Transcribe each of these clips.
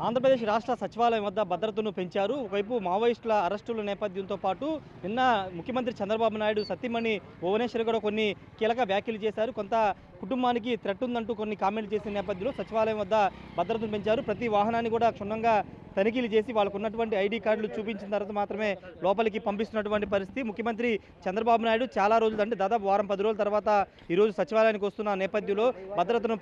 ఆంధ్రప్రదేశ్ రాష్ట్ర సచివాలయం వద్ద భద్రతను పెంచారు. ఒకవైపు మావోయిస్టుల అరెస్టుల నేపథ్యంతో పాటు నిన్న ముఖ్యమంత్రి చంద్రబాబు నాయుడు సతీమణి భువనేశ్వరి కూడా కొన్ని కీలక వ్యాఖ్యలు చేశారు. కొంత కుటుంబానికి థ్రెట్ ఉందంటూ కొన్ని కామెంట్లు చేసిన నేపథ్యంలో సచివాలయం వద్ద భద్రతను పెంచారు. ప్రతి వాహనాన్ని కూడా క్షుణ్ణంగా తనిఖీలు చేసి వాళ్ళకు ఉన్నటువంటి ఐడి కార్డులు చూపించిన తర్వాత మాత్రమే లోపలికి పంపిస్తున్నటువంటి పరిస్థితి. ముఖ్యమంత్రి చంద్రబాబు నాయుడు చాలా రోజులు అంటే దాదాపు వారం 10 రోజుల తర్వాత ఈరోజు సచివాలయానికి వస్తున్న నేపథ్యంలో భద్రతను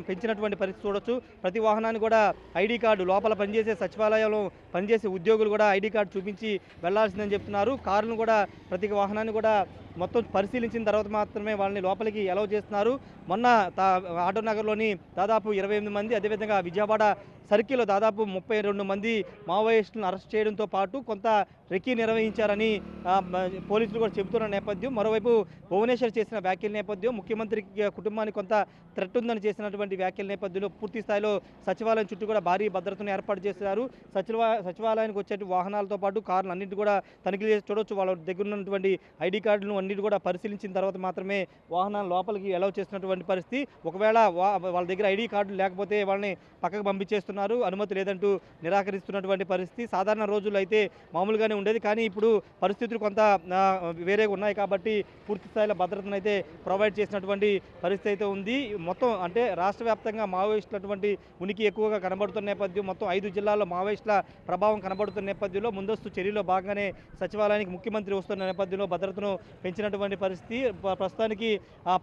పెంచినటువంటి పరిస్థితి చూడొచ్చు. ప్రతి వాహనాన్ని కూడా ఐడి కార్డు లోపల పనిచేసే సచివాలయంలో పనిచేసే ఉద్యోగులు కూడా ఐడి కార్డు చూపించి వెళ్లాల్సిందని చెప్తున్నారు. కారును కూడా ప్రతి వాహనాన్ని కూడా మొత్తం పరిశీలించిన తర్వాత మాత్రమే వాళ్ళని లోపలికి అలౌ చేస్తున్నారు. మొన్న ఆటో నగర్లోని దాదాపు 28 మంది, అదేవిధంగా విజయవాడ సర్కిల్లో దాదాపు 32 మంది మావోయిస్టులను అరెస్ట్ చేయడంతో పాటు కొంత రెక్కీ నిర్వహించారని పోలీసులు కూడా చెబుతున్న నేపథ్యం. మరోవైపు భువనేశ్వర్ చేసిన వ్యాఖ్యల నేపథ్యం, ముఖ్యమంత్రి కుటుంబానికి కొంత థ్రెట్ ఉందని చేసినటువంటి వ్యాఖ్యల నేపథ్యంలో పూర్తి స్థాయిలో సచివాలయం చుట్టూ కూడా భారీ భద్రతను ఏర్పాటు చేశారు. సచివాలయానికి వచ్చే వాహనాలతో పాటు కార్లు అన్నింటి కూడా తనిఖీ చేసి చూడొచ్చు. వాళ్ళ దగ్గర ఉన్నటువంటి ఐడి కార్డులను అన్నిటి కూడా పరిశీలించిన తర్వాత మాత్రమే వాహనాలు లోపలికి అలౌ చేస్తున్నటువంటి పరిస్థితి. ఒకవేళ వాళ్ళ దగ్గర ఐడి కార్డులు లేకపోతే వాళ్ళని పక్కకు పంపించేస్తున్నారు, అనుమతి లేదంటూ నిరాకరిస్తున్నటువంటి పరిస్థితి. సాధారణ రోజుల్లో అయితే మామూలుగానే ఉండేది, కానీ ఇప్పుడు పరిస్థితులు కొంత వేరేగా ఉన్నాయి కాబట్టి పూర్తి స్థాయిలో భద్రతను అయితే ప్రొవైడ్ చేసినటువంటి పరిస్థితి అయితే ఉంది. మొత్తం అంటే రాష్ట్ర వ్యాప్తంగా మావోయిస్టులటువంటి ఉనికి ఎక్కువగా కనబడుతున్న నేపథ్యం, మొత్తం 5 జిల్లాల్లో మావోయిస్టుల ప్రభావం కనబడుతున్న నేపథ్యంలో ముందస్తు చర్యలో భాగంగానే సచివాలయానికి ముఖ్యమంత్రి వస్తున్న నేపథ్యంలో భద్రతను పెంచినటువంటి పరిస్థితి. ప్రస్తుతానికి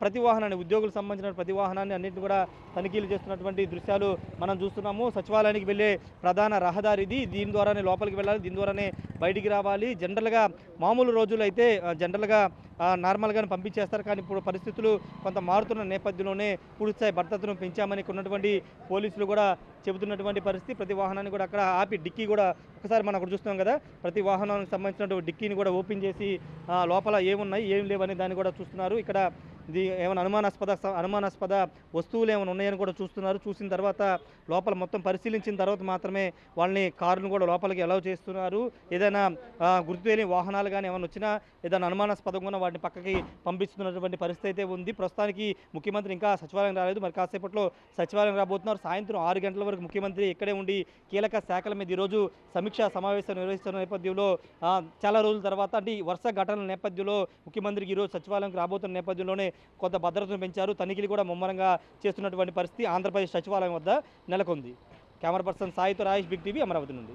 ప్రతి వాహనాన్ని, ఉద్యోగులకు సంబంధించిన ప్రతి వాహనాన్ని అన్నింటినీ కూడా తనిఖీలు చేస్తున్నటువంటి దృశ్యాలు మనం చూస్తున్నాము. సచివాలయానికి వెళ్ళే ప్రధాన రహదారి ఇది. దీని ద్వారానే లోపలికి వెళ్ళాలి, దీని ద్వారానే బయటికి రావాలి. జనరల్గా మామూలు రోజులు అయితే జనరల్గా నార్మల్గానే పంపించేస్తారు, కానీ ఇప్పుడు పరిస్థితులు కొంత మారుతున్న నేపథ్యంలోనే పూర్తిస్థాయి భద్రతను పెంచామని ఉన్నటువంటి పోలీసులు కూడా చెబుతున్నటువంటి పరిస్థితి. ప్రతి వాహనాన్ని కూడా అక్కడ ఆపి డిక్కీ కూడా ఒకసారి మనం అక్కడ చూస్తున్నాం కదా, ప్రతి వాహనానికి సంబంధించినటువంటి డిక్కీని కూడా ఓపెన్ చేసి లోపల ఏమున్నాయి ఏం లేవని దాన్ని కూడా చూస్తున్నారు. ఇక్కడ ఇది ఏమైనా అనుమానాస్పద వస్తువులు ఏమైనా ఉన్నాయని కూడా చూస్తున్నారు. చూసిన తర్వాత లోపల మొత్తం పరిశీలించిన తర్వాత మాత్రమే వాళ్ళని కారును కూడా లోపలికి అలౌ చేస్తున్నారు. ఏదైనా గుర్తు తెలియని వాహనాలు కానీ ఏమైనా వచ్చినా, ఏదైనా అనుమానాస్పదంగా వాటిని పక్కకి పంపిస్తున్నటువంటి పరిస్థితి అయితే ఉంది. ప్రస్తుతానికి ముఖ్యమంత్రి ఇంకా సచివాలయం రాలేదు, మరి కాసేపట్లో సచివాలయం రాబోతున్నారు. సాయంత్రం 6 గంటల వరకు ముఖ్యమంత్రి ఇక్కడే ఉండి కీలక శాఖల మీద ఈరోజు సమీక్షా సమావేశం నిర్వహిస్తున్న నేపథ్యంలో చాలా రోజుల తర్వాత అంటే ఈ వరుస ఘటనల నేపథ్యంలో ముఖ్యమంత్రికి ఈరోజు సచివాలయంకి రాబోతున్న నేపథ్యంలోనే కొంత భద్రతను పెంచారు. తనిఖీలు కూడా ముమ్మరంగా చేస్తున్నటువంటి పరిస్థితి ఆంధ్రప్రదేశ్ సచివాలయం వద్ద నెలకొంది. కెమెరా పర్సన్ సాయితో రాజేష్, బిగ్ టీవీ, అమరావతి నుండి.